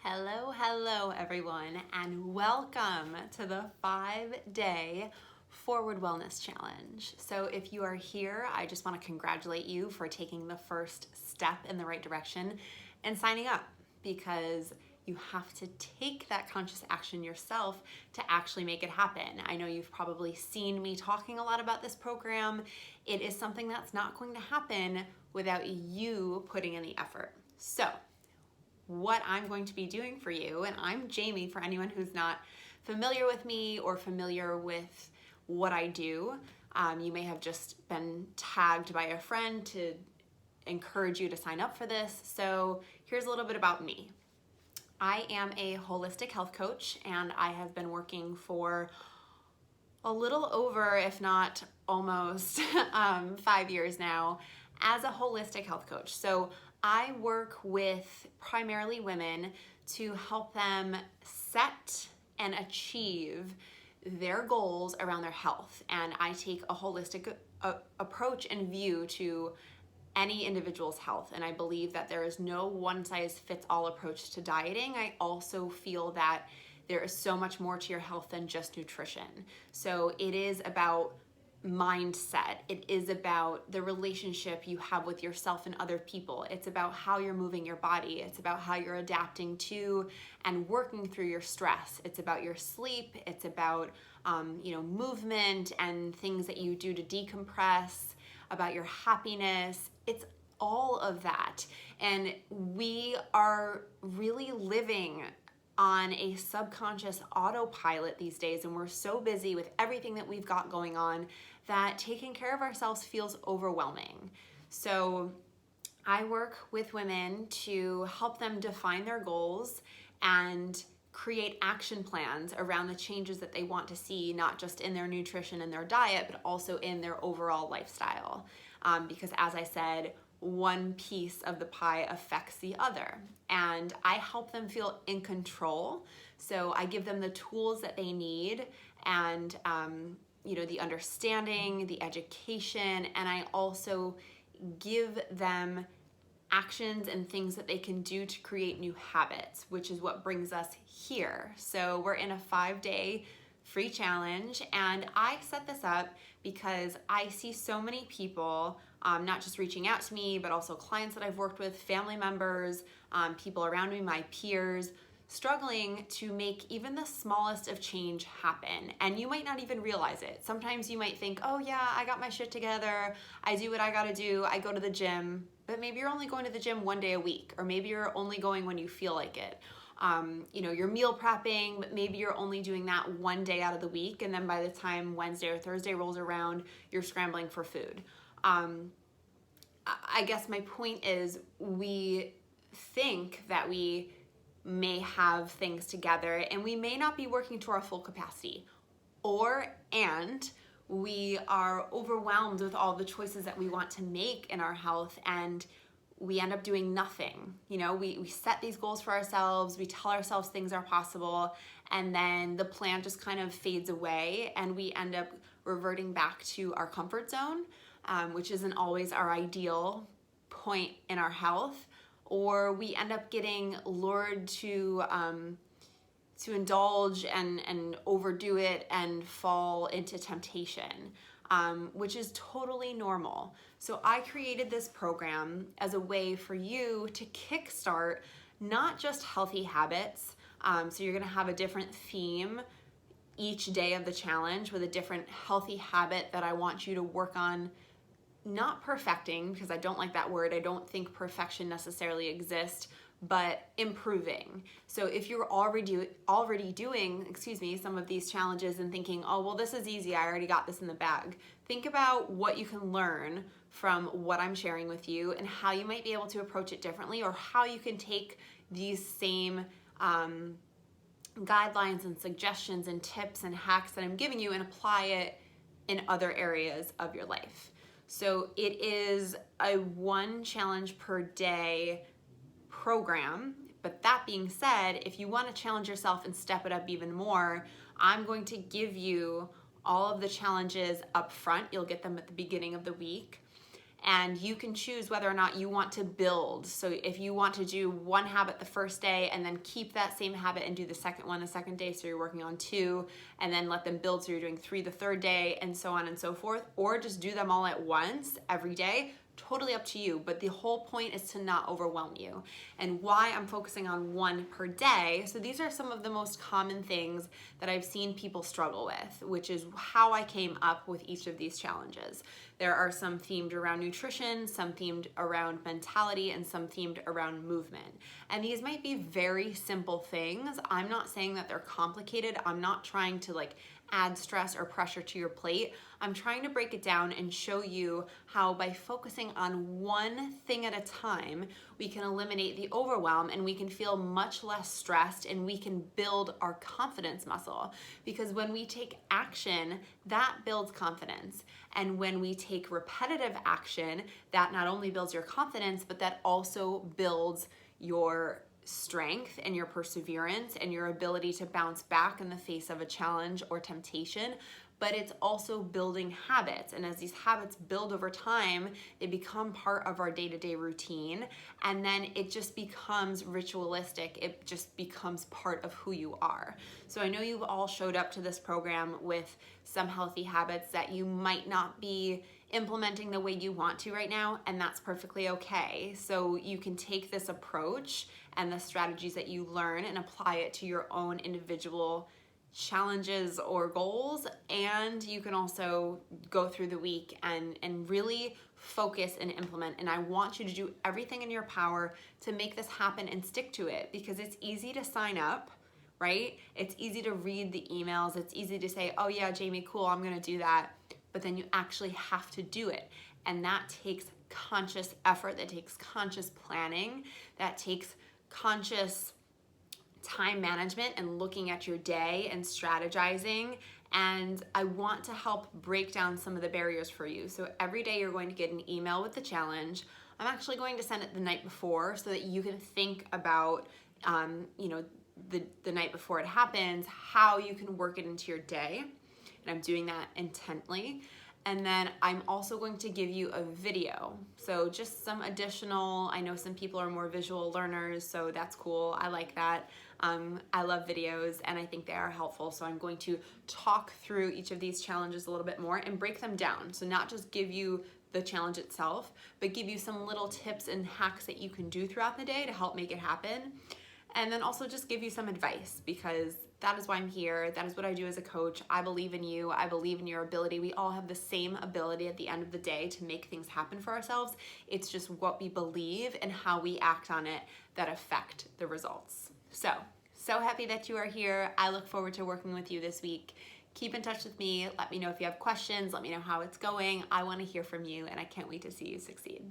Hello everyone, and welcome to the 5-day Forward Wellness Challenge. So if you are here, I just want to congratulate you for taking the first step in the right direction and signing up, because you have to take that conscious action yourself to actually make it happen. I know you've probably seen me talking a lot about this program. It is something that's not going to happen without you putting in the effort. So what I'm going to be doing for you, and I'm Jamie for anyone who's not familiar with me or familiar with what I do. You may have just been tagged by a friend to encourage you to sign up for this. So here's a little bit about me. I am a holistic health coach, and I have been working for a little over, if not almost 5 years now as a holistic health coach. So I work with primarily women to help them set and achieve their goals around their health. And I take a holistic approach and view to any individual's health. And I believe that there is no one-size-fits-all approach to dieting. I also feel that there is so much more to your health than just nutrition. So it is about mindset. It is about the relationship you have with yourself and other people. It's about how you're moving your body. It's about how you're adapting to and working through your stress. It's about your sleep. It's about movement and things that you do to decompress, about your happiness. It's all of that. And we are really living on a subconscious autopilot these days, and we're so busy with everything that we've got going on that taking care of ourselves feels overwhelming. So I work with women to help them define their goals and create action plans around the changes that they want to see, not just in their nutrition and their diet, but also in their overall lifestyle. Because as I said, one piece of the pie affects the other, and I help them feel in control. So I give them the tools that they need, and the understanding, the education, and I also give them actions and things that they can do to create new habits, which is what brings us here. So we're in a 5-day free challenge, and I set this up because I see so many people not just reaching out to me, but also clients that I've worked with, family members, people around me, my peers, struggling to make even the smallest of change happen. And you might not even realize it. Sometimes you might think, oh yeah, I got my shit together, I do what I gotta do, I go to the gym, but maybe you're only going to the gym one day a week, or maybe you're only going when you feel like it. You're meal prepping, but maybe you're only doing that one day out of the week, and then by the time Wednesday or Thursday rolls around, you're scrambling for food. I guess my point is, we think that we may have things together and we may not be working to our full capacity, and we are overwhelmed with all the choices that we want to make in our health, and we end up doing nothing. We set these goals for ourselves, we tell ourselves things are possible, and then the plan just kind of fades away, and we end up reverting back to our comfort zone, which isn't always our ideal point in our health, or we end up getting lured to indulge and overdo it and fall into temptation, which is totally normal. So I created this program as a way for you to kickstart not just healthy habits. So you're gonna have a different theme each day of the challenge with a different healthy habit that I want you to work on, not perfecting, because I don't like that word. I don't think perfection necessarily exists, but improving. So if you're already doing some of these challenges and thinking, oh, well, this is easy, I already got this in the bag, think about what you can learn from what I'm sharing with you and how you might be able to approach it differently, or how you can take these same guidelines and suggestions and tips and hacks that I'm giving you and apply it in other areas of your life. So it is a 1 challenge per day program. But that being said, if you want to challenge yourself and step it up even more, I'm going to give you all of the challenges up front. You'll get them at the beginning of the week. And you can choose whether or not you want to build. So if you want to do one habit the first day and then keep that same habit and do the second one the second day, so you're working on 2, and then let them build so you're doing 3 the third day, and so on and so forth, or just do them all at once every day, totally up to you. But the whole point is to not overwhelm you. And why I'm focusing on 1 per day, so these are some of the most common things that I've seen people struggle with, which is how I came up with each of these challenges. There are some themed around nutrition, some themed around mentality, and some themed around movement. And these might be very simple things. I'm not saying that they're complicated. I'm not trying to add stress or pressure to your plate. I'm trying to break it down and show you how by focusing on one thing at a time, we can eliminate the overwhelm and we can feel much less stressed and we can build our confidence muscle. Because when we take action, that builds confidence. And when we take repetitive action, that not only builds your confidence, but that also builds your strength and your perseverance and your ability to bounce back in the face of a challenge or temptation. But it's also building habits. And as these habits build over time, they become part of our day-to-day routine. And then it just becomes ritualistic. It just becomes part of who you are. So I know you've all showed up to this program with some healthy habits that you might not be implementing the way you want to right now, and that's perfectly okay. So you can take this approach and the strategies that you learn and apply it to your own individual challenges or goals, and you can also go through the week and really focus and implement. And I want you to do everything in your power to make this happen and stick to it, because it's easy to sign up, right? It's easy to read the emails. It's easy to say, oh yeah, Jamie, cool, I'm gonna do that. But then you actually have to do it. And that takes conscious effort, that takes conscious planning, that takes conscious time management and looking at your day and strategizing. And I want to help break down some of the barriers for you. So every day you're going to get an email with the challenge. I'm actually going to send it the night before so that you can think about, the night before it happens, how you can work it into your day. And I'm doing that intently. And then I'm also going to give you a video. So just some additional, I know some people are more visual learners, so that's cool. I like that. I love videos and I think they are helpful. So I'm going to talk through each of these challenges a little bit more and break them down. So not just give you the challenge itself, but give you some little tips and hacks that you can do throughout the day to help make it happen. And then also just give you some advice, because that is why I'm here. That is what I do as a coach. I believe in you. I believe in your ability. We all have the same ability at the end of the day to make things happen for ourselves. It's just what we believe and how we act on it that affect the results. So happy that you are here. I look forward to working with you this week. Keep in touch with me. Let me know if you have questions. Let me know how it's going. I want to hear from you, and I can't wait to see you succeed.